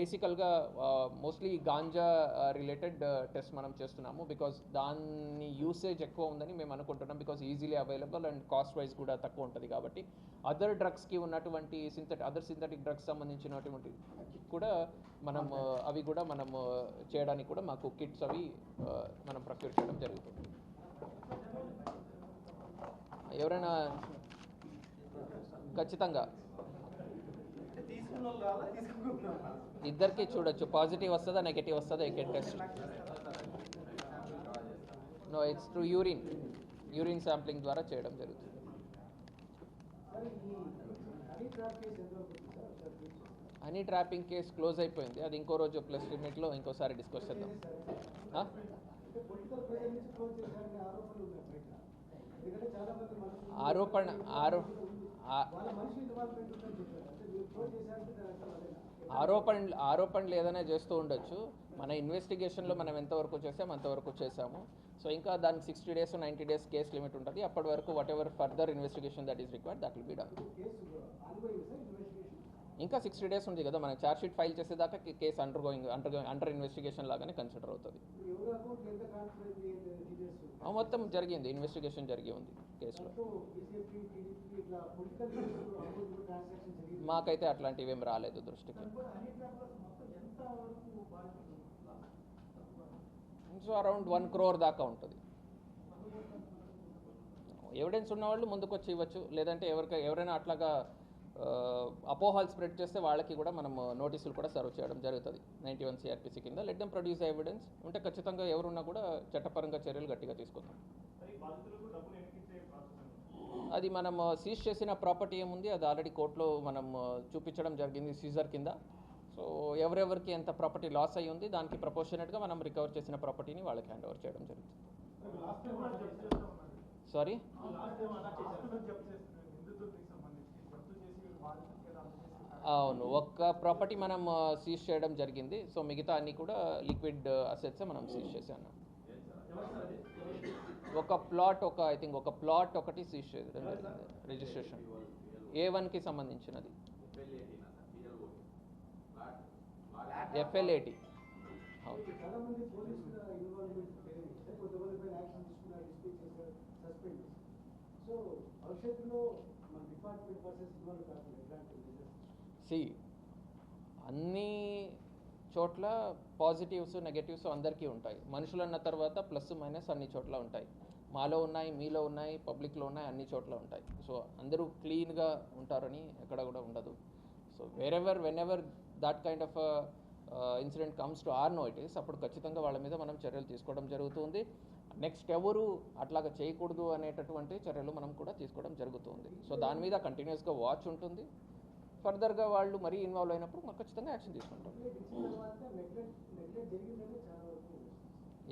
బేసికల్గా mostly ganja related test మనం చేస్తున్నాము, బికాస్ దాని యూసేజ్ ఎక్కువ ఉందని మేము అనుకుంటున్నాం, because easily available and cost wise కూడా తక్కువ ఉంటుంది కాబట్టి. అదర్ డ్రగ్స్కి ఉన్నటువంటి సింథటిక్ డ్రగ్స్ సంబంధించినటువంటి కూడా మనం అవి కూడా మనం చేయడానికి కూడా మాకు కిట్స్ అవి మనం ప్రొక్యూర్ చేయడం జరుగుతుంది. ఎవరైనా ఖచ్చితంగా ఇద్దరికి చూడొచ్చు, పాజిటివ్ వస్తుందా నెగటివ్ వస్తుందా ఎకెట్ test. No, it's through urine sampling ద్వారా చేయడం జరుగుతుంది. హనీ ట్రాపింగ్ కేసు క్లోజ్ అయిపోయింది, అది ఇంకో రోజు ప్లస్ లిమిట్లో ఇంకోసారి డిస్కస్ చేద్దాం. ఆరోపణలు ఏదైనా చేస్తూ ఉండొచ్చు. మన ఇన్వెస్టిగేషన్లో మనం ఎంతవరకు చేసాము అంతవరకు చేసాము. సో ఇంకా దానికి 60 days 90 days కేస్ లిమిట్ ఉంటుంది. అప్పటి వరకు whatever further investigation that is required that will be done. ఇంకా 60 days ఉంది కదా, మనం ఛార్జ్ షీట్ ఫైల్ చేసేదాకా కేసు అండర్ ఇన్వెస్టిగేషన్ లాగానే కన్సిడర్ అవుతుంది. మొత్తం జరిగింది, ఇన్వెస్టిగేషన్ జరిగి ఉంది కేసులో. మాకైతే అట్లాంటివి ఏం రాలేదు దృష్టికి. సో అరౌండ్ 1 crore దాకా ఉంటుంది. ఎవిడెన్స్ ఉన్నవాళ్ళు ముందుకు వచ్చి ఇవ్వచ్చు, లేదంటే ఎవరైనా అట్లాగా అపోహాలు స్ప్రెడ్ చేస్తే వాళ్ళకి కూడా మనం నోటీసులు కూడా సర్వ్ చేయడం జరుగుతుంది 91 CRPC కింద. లెట్ దెమ్ ప్రొడ్యూస్ ఎవిడెన్స్ ఉంటే ఖచ్చితంగా ఎవరున్నా కూడా చట్టపరంగా చర్యలు గట్టిగా తీసుకుందాం. అది మనం సీజ్ చేసిన ప్రాపర్టీ ఏముంది అది ఆల్రెడీ కోర్టులో మనం చూపించడం జరిగింది సీజర్ కింద. సో ఎవరెవరికి ఎంత ప్రాపర్టీ లాస్ అయ్యి ఉంది దానికి ప్రపోర్షనేట్గా మనం రికవర్ చేసిన ప్రాపర్టీని వాళ్ళకి హ్యాండ్ ఓవర్ చేయడం జరుగుతుంది. సారీ, అవును, ఒక్క ప్రాపర్టీ మనం సీజ్ చేయడం జరిగింది. సో మిగతా అన్ని కూడా లిక్విడ్ అసెట్స్ మనం సీజ్ చేశాను. ఒక ప్లాట్ ఒకటి సీజ్ చేయడం జరిగింది, రిజిస్ట్రేషన్ A1కి సంబంధించినది, FL80. అన్ని చోట్ల పాజిటివ్స్ నెగటివ్స్ అందరికీ ఉంటాయి. మనుషులు అన్న తర్వాత ప్లస్ మైనస్ అన్ని చోట్ల ఉంటాయి. మాలో ఉన్నాయి, మీలో ఉన్నాయి, పబ్లిక్లో ఉన్నాయి, అన్ని చోట్ల ఉంటాయి. సో అందరూ క్లీన్గా ఉంటారని ఎక్కడ కూడా ఉండదు. So whenever that kind of incident comes to our notice, అప్పుడు ఖచ్చితంగా వాళ్ళ మీద మనం చర్యలు తీసుకోవడం జరుగుతుంది. నెక్స్ట్ ఎవరు అట్లాగా చేయకూడదు అనేటటువంటి చర్యలు మనం కూడా తీసుకోవడం జరుగుతుంది. సో దాని మీద కంటిన్యూస్గా వాచ్ ఉంటుంది. ఫర్దర్గా వాళ్ళు మరీ ఇన్వాల్వ్ అయినప్పుడు మనం ఖచ్చితంగా యాక్షన్ తీసుకుంటాం.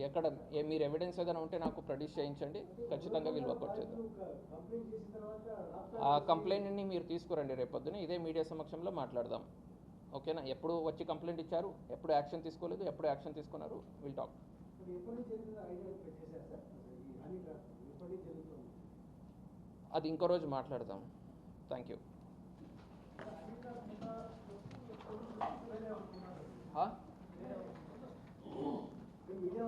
ఎక్కడ మీరు ఎవిడెన్స్ ఏదైనా ఉంటే నాకు ప్రొడ్యూస్ చేయించండి, ఖచ్చితంగా వీళ్ళు వర్కౌట్ చేద్దాం. ఆ కంప్లైంట్ని మీరు తీసుకురండి, రేపొద్దున ఇదే మీడియా సమక్షంలో మాట్లాడదాం. ఓకేనా? ఎప్పుడు వచ్చి కంప్లైంట్ ఇచ్చారు, ఎప్పుడు యాక్షన్ తీసుకోలేదు, ఎప్పుడు యాక్షన్ తీసుకున్నారు, విల్ టాక్. అది ఇంకో రోజు మాట్లాడదాం. Thank you. మీడియా